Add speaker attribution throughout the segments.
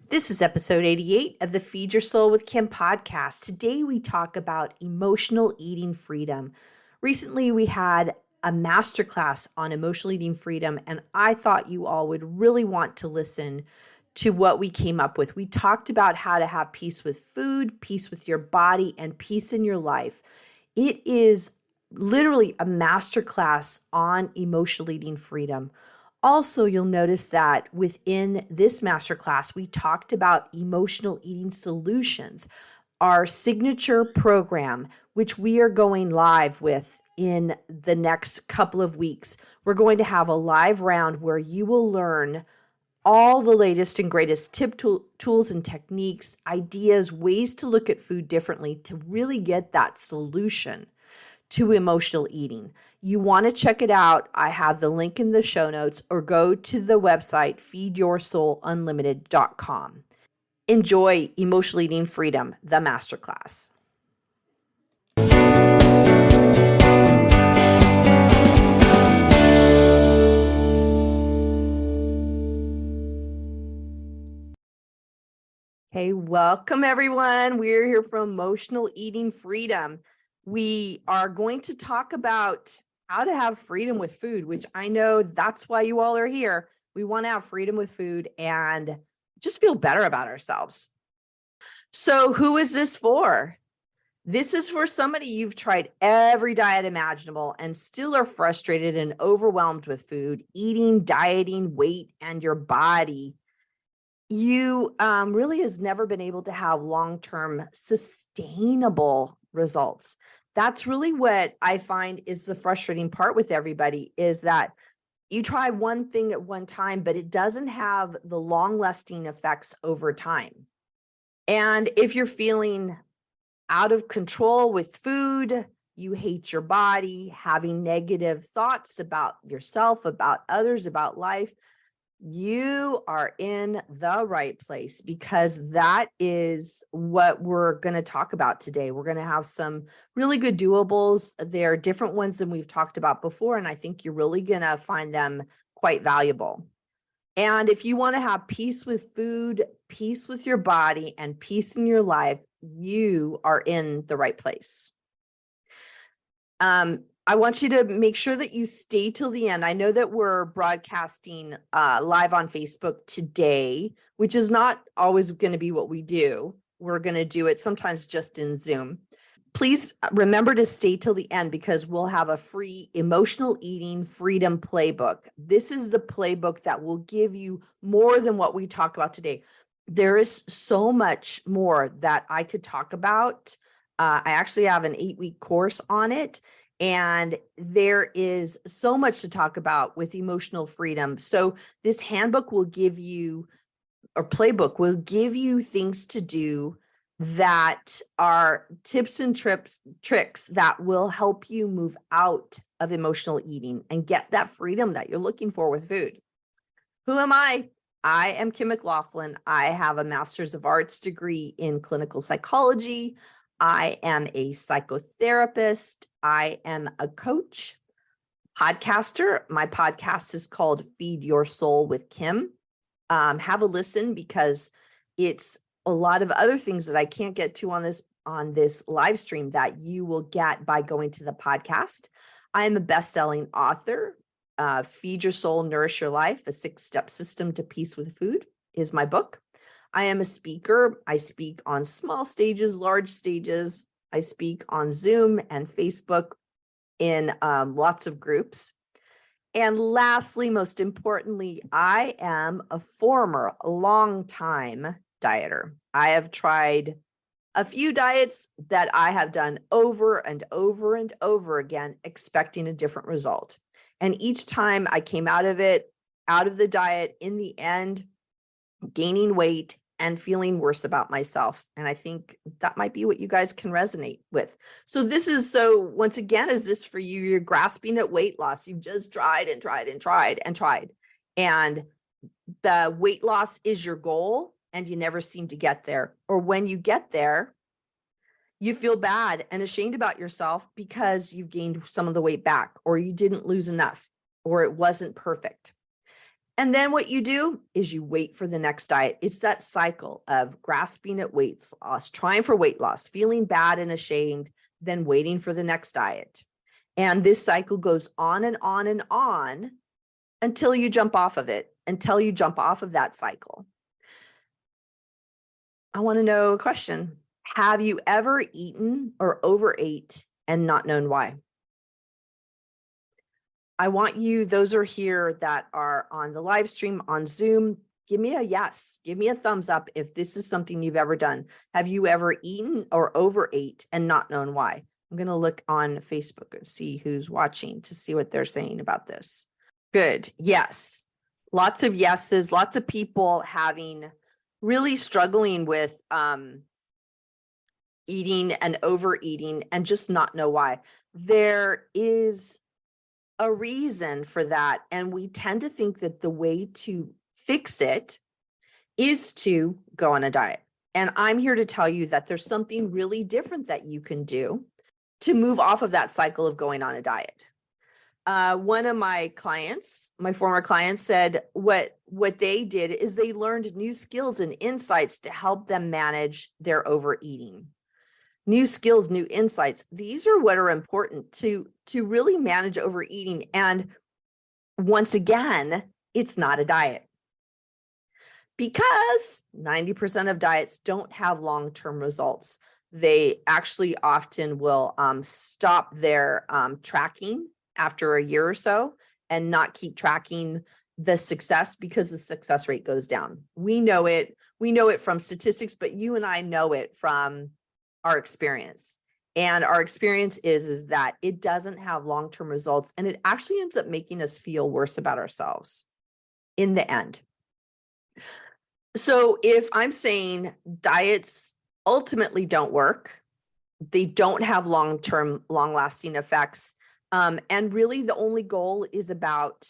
Speaker 1: This is episode 88 of the Feed Your Soul with Kim podcast. Today we talk about emotional eating freedom. Recently we had a masterclass on emotional eating freedom, and I thought you all would really want to listen to what we came up with. We talked about how to have peace with food, peace with your body, and peace in your life. It is literally a masterclass on emotional eating freedom. Also, you'll notice that within this masterclass, we talked about emotional eating solutions, our signature program, which we are going live with in the next couple of weeks. We're going to have a live round where you will learn all the latest and greatest tools and techniques, ideas, ways to look at food differently to really get that solution to emotional eating. You want to check it out. I have the link in the show notes, or go to the website feedyoursoulunlimited.com. Enjoy Emotional Eating Freedom, the masterclass. Hey, welcome everyone. We're here from Emotional Eating Freedom. We are going to talk about how to have freedom with food, which I know that's why you all are here. We want to have freedom with food and just feel better about ourselves. So who is this for? This is for somebody you've tried every diet imaginable and still are frustrated and overwhelmed with food, eating, dieting, weight, and your body. You really has never been able to have long-term sustainable results. That's really what I find is the frustrating part with everybody, is that you try one thing at one time, but it doesn't have the long-lasting effects over time. And if you're feeling out of control with food, you hate your body, having negative thoughts about yourself, about others, about life, you are in the right place, because that is what we're going to talk about today. We're going to have some really good doables. They're different ones than we've talked about before, and I think you're really going to find them quite valuable. And if you want to have peace with food, peace with your body, and peace in your life, you are in the right place. I want you to make sure that you stay till the end. I know that we're broadcasting live on Facebook today, which is not always going to be what we do. We're going to do it sometimes just in Zoom. Please remember to stay till the end, because we'll have a free emotional eating freedom playbook. This is the playbook that will give you more than what we talk about today. There is so much more that I could talk about. I actually have an 8-week course on it, and there is so much to talk about with emotional freedom. So this handbook will give you, or playbook will give you, things to do that are tips and tricks that will help you move out of emotional eating and get that freedom that you're looking for with food. Who am I? I am Kim McLaughlin. I have a Master's of Arts degree in clinical psychology. I am a psychotherapist. I am a coach, podcaster. My podcast is called Feed Your Soul with Kim. Have a listen, because it's a lot of other things that I can't get to on this live stream that you will get by going to the podcast. I am a best-selling author. Feed Your Soul, Nourish Your Life, a 6-step system to peace with food is my book. I am a speaker. I speak on small stages, large stages. I speak on Zoom and Facebook in lots of groups. And lastly, most importantly, I am a former long-time dieter. I have tried a few diets that I have done over and over and over again, expecting a different result. And each time I came out of the diet, in the end, gaining weight and feeling worse about myself. And I think that might be what you guys can resonate with. So once again, is this for you? You're grasping at weight loss. You've just tried and tried and tried and tried. And the weight loss is your goal, and you never seem to get there. Or when you get there, you feel bad and ashamed about yourself because you've gained some of the weight back, or you didn't lose enough, or it wasn't perfect. And then what you do is you wait for the next diet. It's that cycle of grasping at weight loss, trying for weight loss, feeling bad and ashamed, then waiting for the next diet. And this cycle goes on and on and on until you jump off of it, until you jump off of that cycle. I want to know a question. Have you ever eaten or overate and not known why? I want you, those are here that are on the live stream on Zoom, give me a yes, give me a thumbs up if this is something you've ever done. Have you ever eaten or overate and not known why? I'm going to look on Facebook and see who's watching to see what they're saying about this. Good. Yes. Lots of yeses, lots of people really struggling with eating and overeating and just not know why. There is a reason for that. And we tend to think that the way to fix it is to go on a diet. And I'm here to tell you that there's something really different that you can do to move off of that cycle of going on a diet. One of my clients, my former clients, said what they did is they learned new skills and insights to help them manage their overeating. New skills, new insights. These are what are important to really manage overeating. And once again, it's not a diet, because 90% of diets don't have long-term results. They actually often will stop their tracking after a year or so and not keep tracking the success, because the success rate goes down. We know it from statistics, but you and I know it from our experience. And our experience is that it doesn't have long-term results, and it actually ends up making us feel worse about ourselves in the end. So if I'm saying diets ultimately don't work, they don't have long-term, long-lasting effects, and really the only goal is about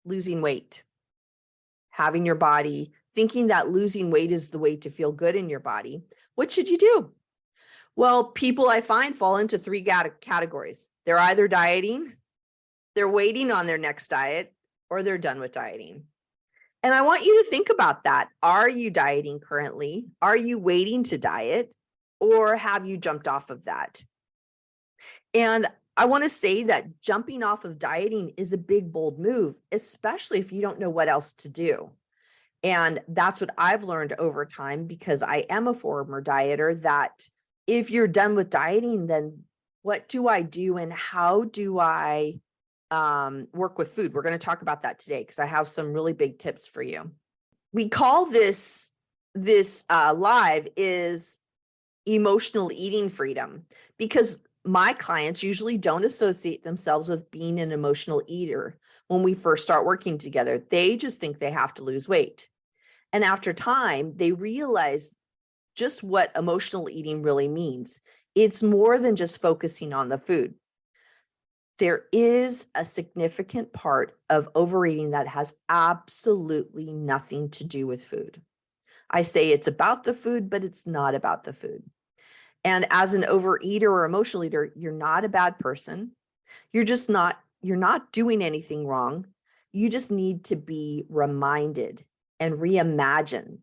Speaker 1: losing weight, having your body, thinking that losing weight is the way to feel good in your body, what should you do? Well, people I find fall into three categories. They're either dieting, they're waiting on their next diet, or they're done with dieting. And I want you to think about that. Are you dieting currently? Are you waiting to diet? Or have you jumped off of that? And I want to say that jumping off of dieting is a big, bold move, especially if you don't know what else to do. And that's what I've learned over time, because I am a former dieter, that if you're done with dieting, then what do I do and how do I work with food? We're going to talk about that today, because I have some really big tips for you. We call this live is emotional eating freedom, because my clients usually don't associate themselves with being an emotional eater when we first start working together. They just think they have to lose weight. And after time, they realize just what emotional eating really means. It's more than just focusing on the food. There is a significant part of overeating that has absolutely nothing to do with food. I say it's about the food, but it's not about the food. And as an overeater or emotional eater, you're not a bad person. You're not doing anything wrong. You just need to be reminded and reimagine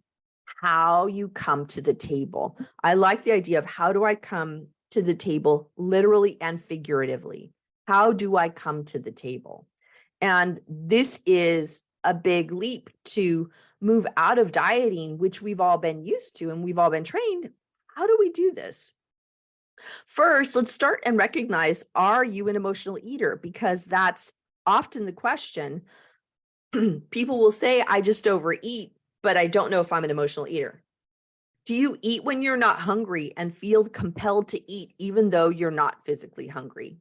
Speaker 1: how you come to the table. I like the idea of, how do I come to the table literally and figuratively? How do I come to the table? And this is a big leap to move out of dieting, which we've all been used to and we've all been trained. How do we do this? First, let's start and recognize, are you an emotional eater? Because that's often the question. People will say, I just overeat, but I don't know if I'm an emotional eater. Do you eat when you're not hungry and feel compelled to eat even though you're not physically hungry?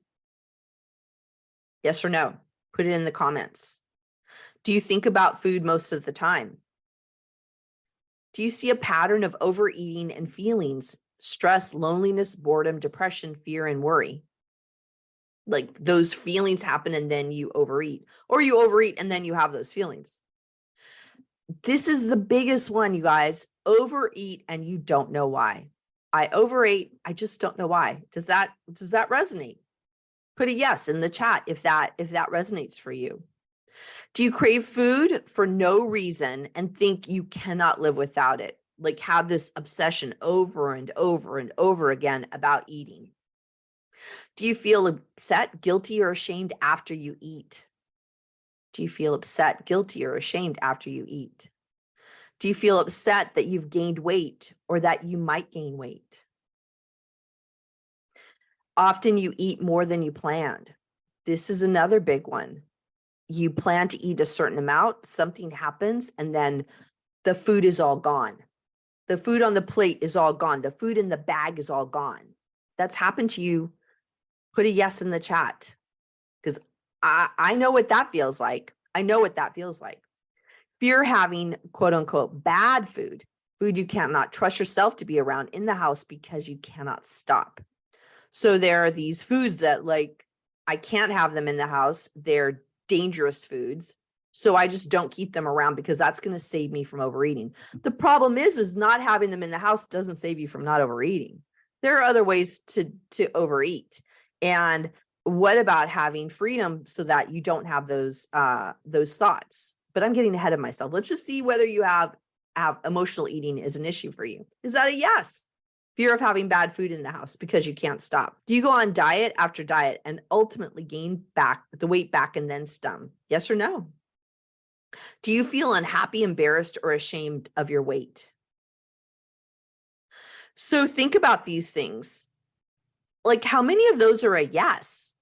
Speaker 1: Yes or no? Put it in the comments. Do you think about food most of the time? Do you see a pattern of overeating and feelings, stress, loneliness, boredom, depression, fear, and worry? Like those feelings happen and then you overeat, or you overeat and then you have those feelings. This is the biggest one, you guys. Overeat and you don't know why. I overate, I just don't know why. Does that resonate? Put a yes in the chat if that resonates for you. Do you crave food for no reason and think you cannot live without it? Like have this obsession over and over and over again about eating? Do you feel upset, guilty, or ashamed after you eat? Do you feel upset, guilty, or ashamed after you eat? Do you feel upset that you've gained weight or that you might gain weight? Often you eat more than you planned. This is another big one. You plan to eat a certain amount, something happens, and then the food is all gone. The food on the plate is all gone. The food in the bag is all gone. That's happened to you. Put a yes in the chat because I know what that feels like. I know what that feels like. Fear having quote unquote bad food, food you cannot trust yourself to be around in the house because you cannot stop. So there are these foods that like, I can't have them in the house. They're dangerous foods. So I just don't keep them around because that's going to save me from overeating. The problem is not having them in the house doesn't save you from not overeating. There are other ways to overeat. And what about having freedom so that you don't have those thoughts? But I'm getting ahead of myself. Let's just see whether you have emotional eating is an issue for you. Is that a yes? Fear of having bad food in the house because you can't stop. Do you go on diet after diet and ultimately gain back the weight back and then some? Yes or no? Do you feel unhappy, embarrassed, or ashamed of your weight? So think about these things. Like how many of those are a yes?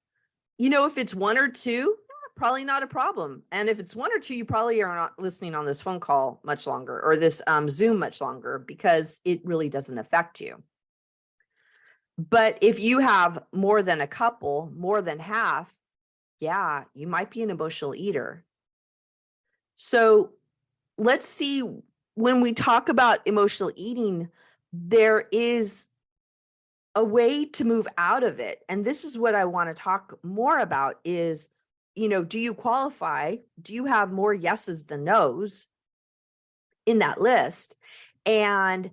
Speaker 1: You know, if it's one or two, probably not a problem. And if it's one or two, you probably are not listening on this phone call much longer or this Zoom much longer because it really doesn't affect you. But if you have more than a couple, more than half, yeah, you might be an emotional eater. So let's see, when we talk about emotional eating, there is a way to move out of it. And this is what I want to talk more about is, you know, do you qualify? Do you have more yeses than nos in that list? And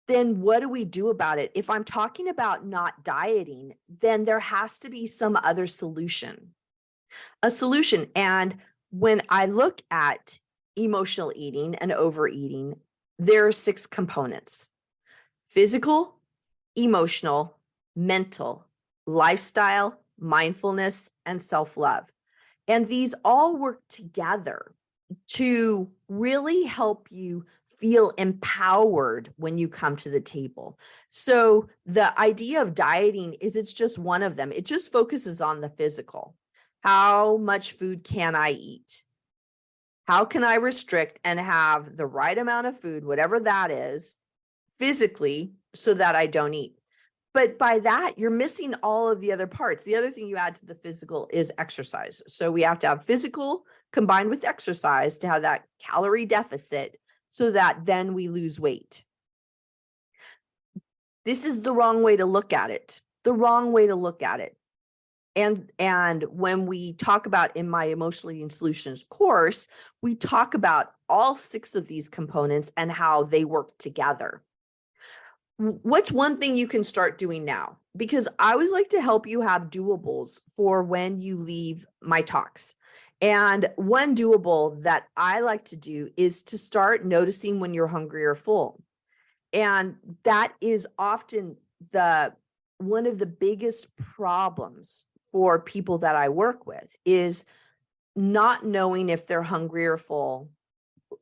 Speaker 1: then what do we do about it? If I'm talking about not dieting, then there has to be some other solution, a solution. And when I look at emotional eating and overeating, there are 6 components: physical, emotional, mental, lifestyle, mindfulness, and self-love. And these all work together to really help you feel empowered when you come to the table. So the idea of dieting is it's just one of them. It just focuses on the physical. How much food can I eat? How can I restrict and have the right amount of food, whatever that is, physically, so that I don't eat? But by that, you're missing all of the other parts. The other thing you add to the physical is exercise. So we have to have physical combined with exercise to have that calorie deficit so that then we lose weight. This is the wrong way to look at it, the wrong way to look at it. And when we talk about in my Emotional Eating Solutions course, we talk about all 6 of these components and how they work together. What's one thing you can start doing now? Because I always like to help you have doables for when you leave my talks. And one doable that I like to do is to start noticing when you're hungry or full. And that is often one of the biggest problems for people that I work with is not knowing if they're hungry or full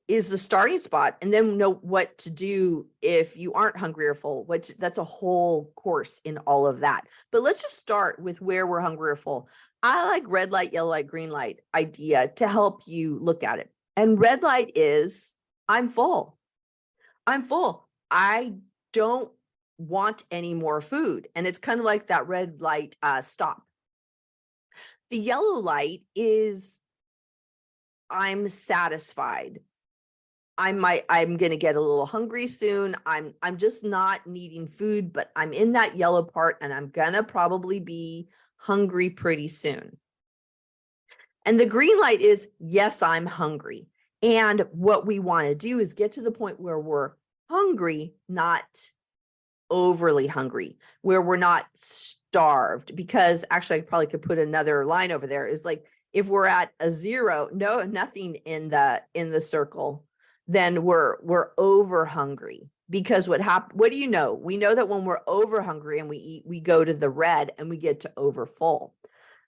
Speaker 1: is the starting spot, and then know what to do if you aren't hungry or full. That's a whole course in all of that. But let's just start with where we're hungry or full. I like red light, yellow light, green light idea to help you look at it. And red light is I'm full. I'm full. I don't want any more food. And it's kind of like that red light, stop. The yellow light is I'm satisfied. I'm going to get a little hungry soon. I'm just not needing food, but I'm in that yellow part and I'm going to probably be hungry pretty soon. And the green light is, yes, I'm hungry. And what we want to do is get to the point where we're hungry, not overly hungry, where we're not starved. Because actually, I probably could put another line over there is like, If we're at a 0, nothing in the circle, then we're over hungry. Because what do you know? We know that when we're over hungry and we eat, we go to the red and we get to over full.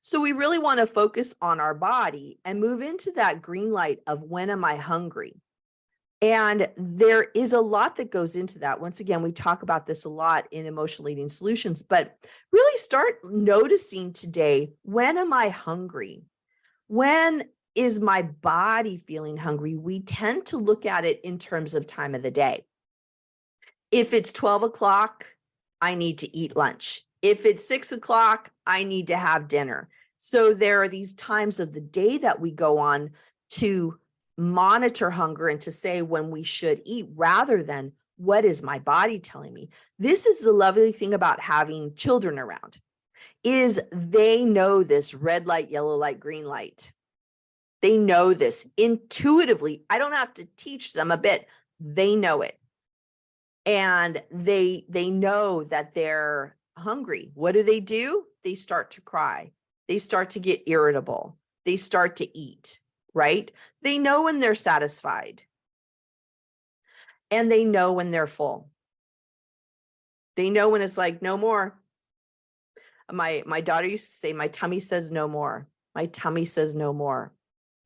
Speaker 1: So we really want to focus on our body and move into that green light of when am I hungry? And there is a lot that goes into that. Once again, we talk about this a lot in emotional eating solutions, but really start noticing today, when am I hungry? When is my body feeling hungry? We tend to look at it in terms of time of the day. If it's 12 o'clock, I need to eat lunch. If it's 6 o'clock, I need to have dinner. So there are these times of the day that we go on to monitor hunger and to say when we should eat, rather than what is my body telling me. This is the lovely thing about having children around, is they know this red light, yellow light, green light. They know this intuitively. I don't have to teach them a bit. They know it. And they know that they're hungry. What do? They start to cry. They start to get irritable. They start to eat, right? They know when they're satisfied. And they know when they're full. They know when it's like, no more. My daughter used to say, my tummy says no more. My tummy says no more,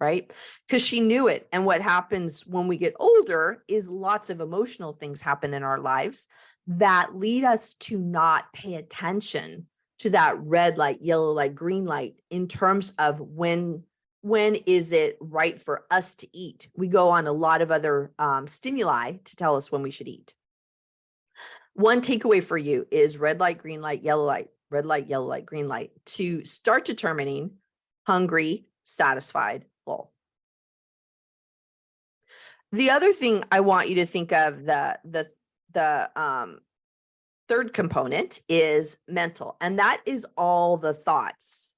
Speaker 1: right? Because she knew it. And what happens when we get older is lots of emotional things happen in our lives that lead us to not pay attention to that red light, yellow light, green light in terms of when is it right for us to eat. We go on a lot of other stimuli to tell us when we should eat. One takeaway for you is red light, green light, yellow light, red light, yellow light, green light, to start determining hungry, satisfied, full. The other thing I want you to think of, the third component, is mental, and that is all the thoughts.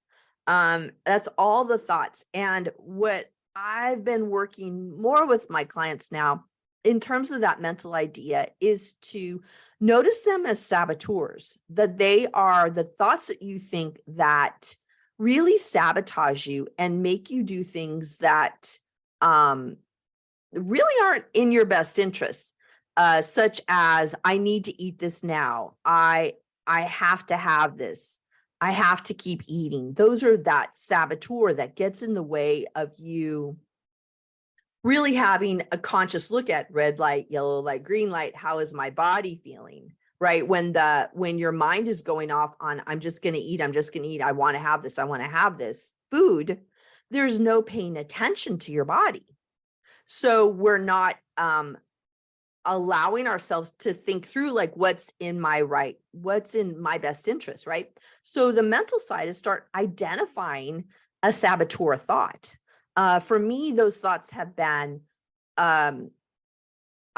Speaker 1: That's all the thoughts. And what I've been working more with my clients now in terms of that mental idea is to notice them as saboteurs, that they are the thoughts that you think that really sabotage you and make you do things that really aren't in your best interests, such as, I need to eat this now. I have to have this. I have to keep eating. Those are that saboteur that gets in the way of you really having a conscious look at red light, yellow light, green light. How is my body feeling? Right? When your mind is going off on, I'm just going to eat, I want to have this food, there's no paying attention to your body. So we're not allowing ourselves to think through, like, what's in my best interest, right? So the mental side is start identifying a saboteur thought. For me, those thoughts have been, I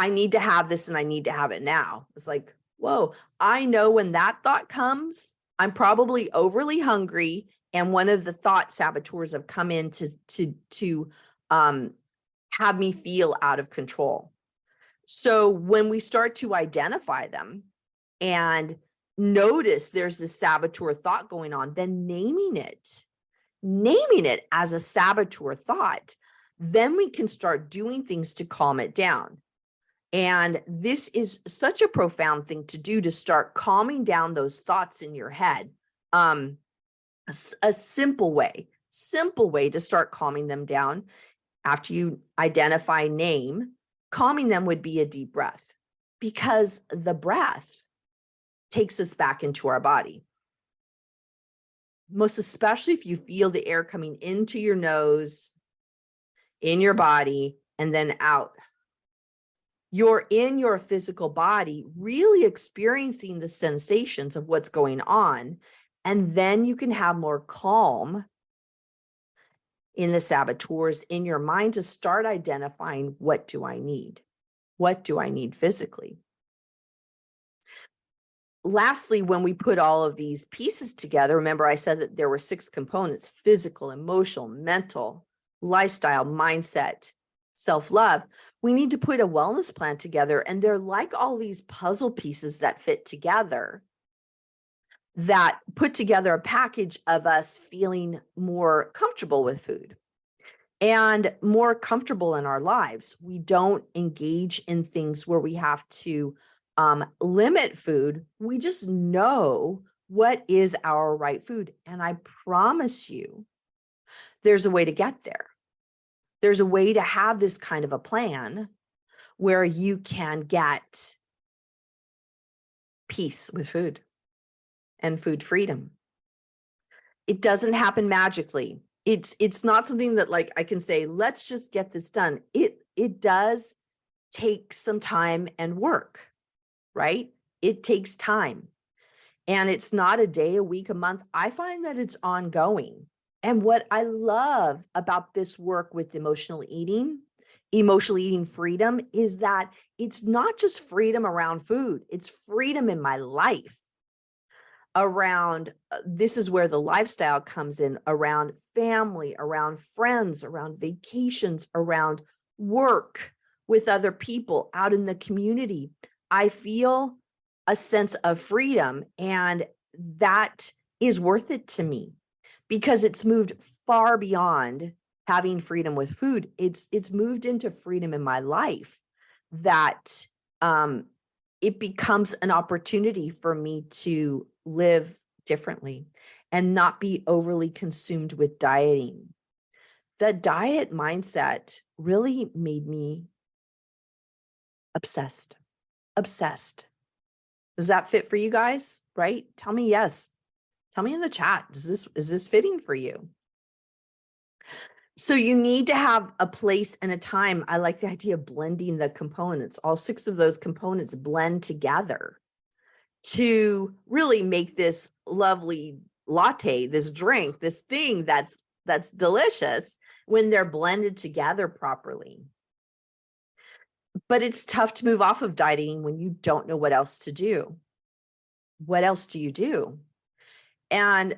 Speaker 1: need to have this and I need to have it now. It's like, whoa, I know when that thought comes, I'm probably overly hungry. And one of the thought saboteurs have come in to have me feel out of control. So when we start to identify them and notice there's this saboteur thought going on, then naming it as a saboteur thought, then we can start doing things to calm it down. And this is such a profound thing to do, to start calming down those thoughts in your head. A simple way to start calming them down, after you identify, name, calming them, would be a deep breath, because the breath takes us back into our body. Most especially if you feel the air coming into your nose, in your body, and then out. You're in your physical body, really experiencing the sensations of what's going on. And then you can have more calm in the saboteurs in your mind to start identifying, what do I need? What do I need physically? Lastly, when we put all of these pieces together, remember I said that there were 6 components: physical, emotional, mental, lifestyle, mindset, self-love. We need to put a wellness plan together, and they're like all these puzzle pieces that fit together that put together a package of us feeling more comfortable with food and more comfortable in our lives. We don't engage in things where we have to limit food. We just know what is our right food. And I promise you, there's a way to get there. There's a way to have this kind of a plan where you can get peace with food and food freedom. It doesn't happen magically. It's not something that like I can say, let's just get this done. It does take some time and work, right? It takes time. And it's not a day, a week, a month. I find that it's ongoing. And what I love about this work with emotional eating freedom, is that it's not just freedom around food, it's freedom in my life. Around this is where the lifestyle comes in, around family, around friends, around vacations, around work with other people out in the community. I feel a sense of freedom, and that is worth it to me because it's moved far beyond having freedom with food. It's moved into freedom in my life, that it becomes an opportunity for me to live differently and not be overly consumed with dieting. The diet mindset really made me obsessed. Does that fit for you guys? Right? Tell me yes. Tell me in the chat. Is this fitting for you? So you need to have a place and a time. I like the idea of blending the components. All 6 of those components blend together to really make this lovely latte, this drink, this thing that's delicious when they're blended together properly. But it's tough to move off of dieting when you don't know what else to do. What else do you do? And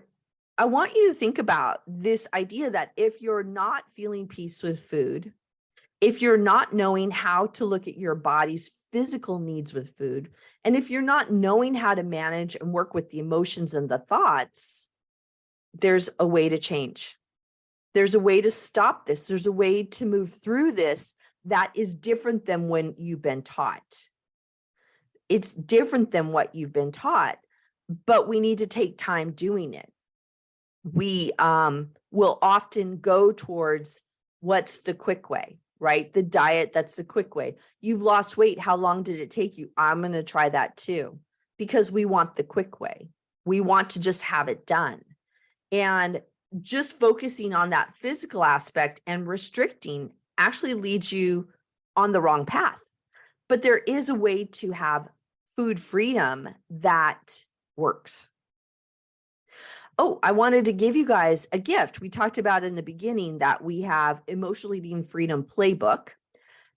Speaker 1: I want you to think about this idea that if you're not feeling peace with food, if you're not knowing how to look at your body's physical needs with food, and if you're not knowing how to manage and work with the emotions and the thoughts, there's a way to change. There's a way to stop this. There's a way to move through this that is different than when you've been taught. It's different than what you've been taught, but we need to take time doing it. We will often go towards what's the quick way, right? The diet, that's the quick way. You've lost weight. How long did it take you? I'm going to try that too, because we want the quick way. We want to just have it done. And just focusing on that physical aspect and restricting actually leads you on the wrong path. But there is a way to have food freedom that works. Oh, I wanted to give you guys a gift. We talked about in the beginning that we have Emotional Eating Freedom Playbook.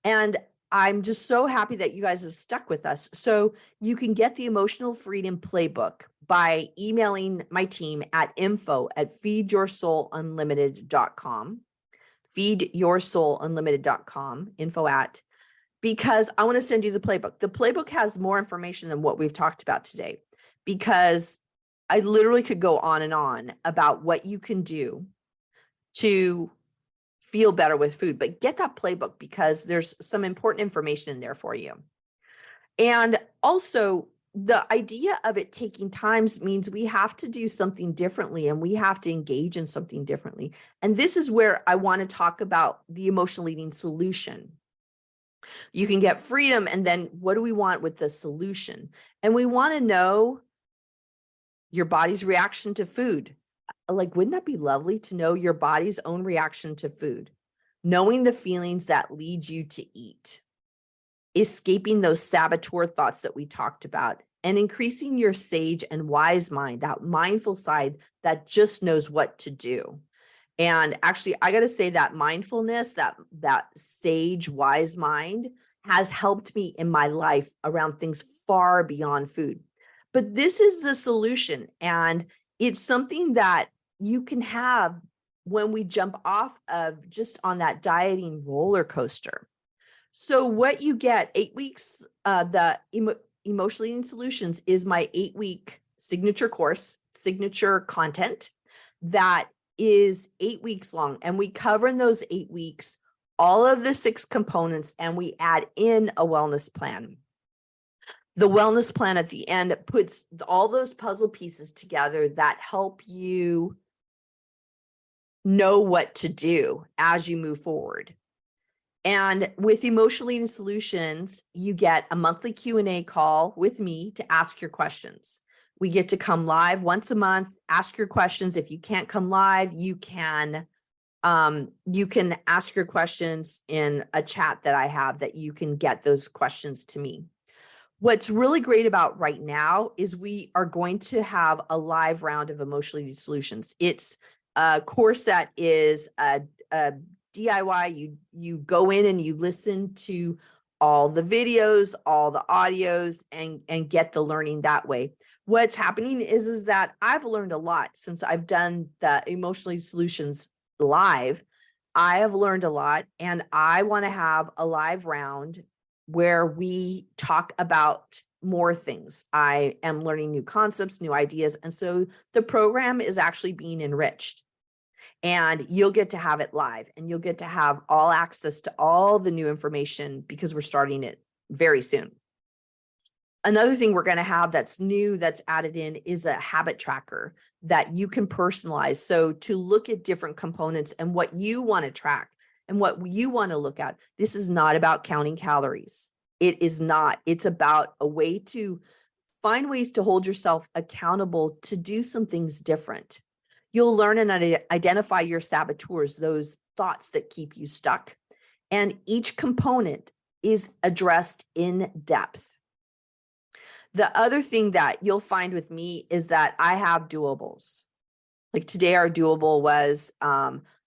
Speaker 1: And I'm just so happy that you guys have stuck with us. So you can get the Emotional Freedom Playbook by emailing my team at info@feedyoursoulunlimited.com. Feedyoursoulunlimited.com, because I want to send you the playbook. The playbook has more information than what we've talked about today, because I literally could go on and on about what you can do to feel better with food, but get that playbook because there's some important information in there for you. And also, the idea of it taking time means we have to do something differently and we have to engage in something differently. And this is where I want to talk about the emotional eating solution. You can get freedom, and then what do we want with the solution? And we want to know your body's reaction to food. Like, wouldn't that be lovely to know your body's own reaction to food? Knowing the feelings that lead you to eat, escaping those saboteur thoughts that we talked about, and increasing your sage and wise mind, that mindful side that just knows what to do. And actually, I got to say that mindfulness, that sage, wise mind has helped me in my life around things far beyond food. But this is the solution, and it's something that you can have when we jump off of just on that dieting roller coaster. So what you get, 8 weeks, the Emotional Eating Solutions is my 8-week signature course, signature content that is 8 weeks long. And we cover in those 8 weeks all of the 6 components, and we add in a wellness plan. The wellness plan at the end puts all those puzzle pieces together that help you know what to do as you move forward. And with Emotional Eating Solutions, you get a monthly Q&A call with me to ask your questions. We get to come live once a month, ask your questions. If you can't come live, you can ask your questions in a chat that I have that you can get those questions to me. What's really great about right now is we are going to have a live round of Emotional Eating Solutions. It's a course that is a DIY. You go in and you listen to all the videos, all the audios, and get the learning that way. What's happening is that I've learned a lot since I've done the Emotional Eating Solutions live. I have learned a lot, and I want to have a live round where we talk about more things. I am learning new concepts, new ideas. And so the program is actually being enriched, and you'll get to have it live, and you'll get to have all access to all the new information because we're starting it very soon. Another thing we're going to have that's new, that's added in, is a habit tracker that you can personalize. So to look at different components and what you want to track and what you want to look at. This is not about counting calories. It is not. It's about a way to find ways to hold yourself accountable to do some things different. You'll learn and identify your saboteurs, those thoughts that keep you stuck. And each component is addressed in depth. The other thing that you'll find with me is that I have doables. Like today, our doable was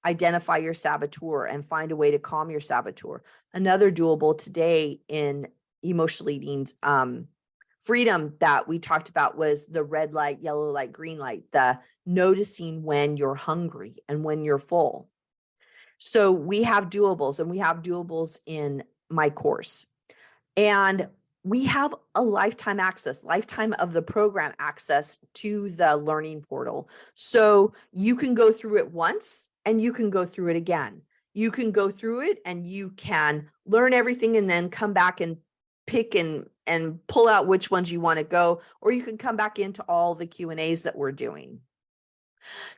Speaker 1: identify your saboteur and find a way to calm your saboteur. Another doable today in emotional eating freedom that we talked about was the red light, yellow light, green light, the noticing when you're hungry and when you're full. So we have doables, and we have doables in my course. And we have a lifetime of the program access to the learning portal. So you can go through it once and you can go through it again. You can go through it and you can learn everything and then come back and pick and pull out which ones you want to go, or you can come back into all the Q&As that we're doing.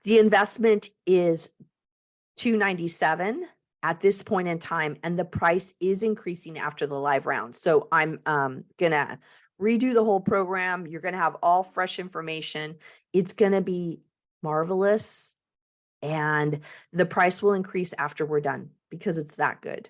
Speaker 1: The investment is $297 at this point in time, and the price is increasing after the live round. So I'm gonna redo the whole program. You're gonna have all fresh information. It's gonna be marvelous, and the price will increase after we're done because it's that good.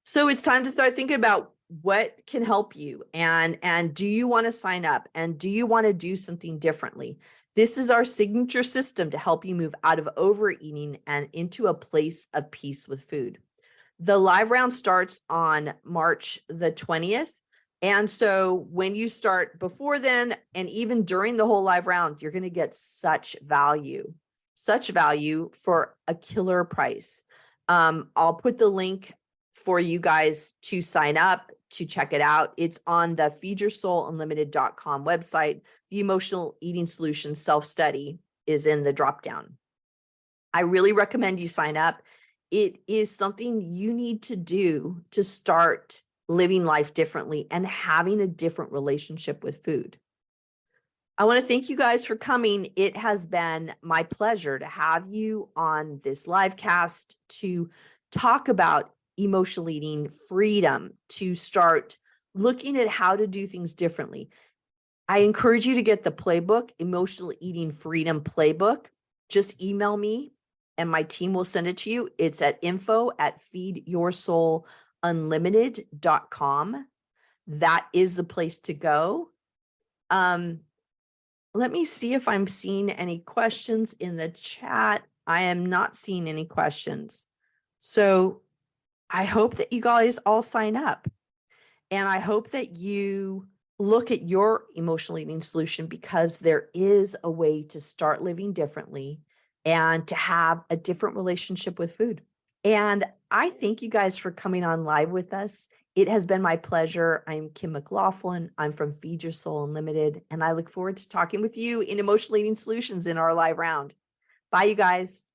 Speaker 1: So it's time to start thinking about what can help you, and do you want to sign up, and do you want to do something differently? This is our signature system to help you move out of overeating and into a place of peace with food. The live round starts on March the 20th. And so when you start before then, and even during the whole live round, you're going to get such value for a killer price. I'll put the link for you guys to sign up, to check it out. It's on the feedyoursoulunlimited.com website. The Emotional Eating Solutions self-study is in the dropdown. I really recommend you sign up. It is something you need to do to start living life differently and having a different relationship with food. I want to thank you guys for coming. It has been my pleasure to have you on this live cast to talk about emotional eating freedom, to start looking at how to do things differently. I encourage you to get the playbook, Emotional Eating Freedom Playbook. Just email me and my team will send it to you. It's at info@feedyoursoulunlimited.com. That is the place to go. Let me see if I'm seeing any questions in the chat. I am not seeing any questions. So I hope that you guys all sign up, and I hope that you look at your emotional eating solution, because there is a way to start living differently and to have a different relationship with food. And I thank you guys for coming on live with us. It has been my pleasure. I'm Kim McLaughlin. I'm from Feed Your Soul Unlimited, and I look forward to talking with you in Emotional Eating Solutions in our live round. Bye, you guys.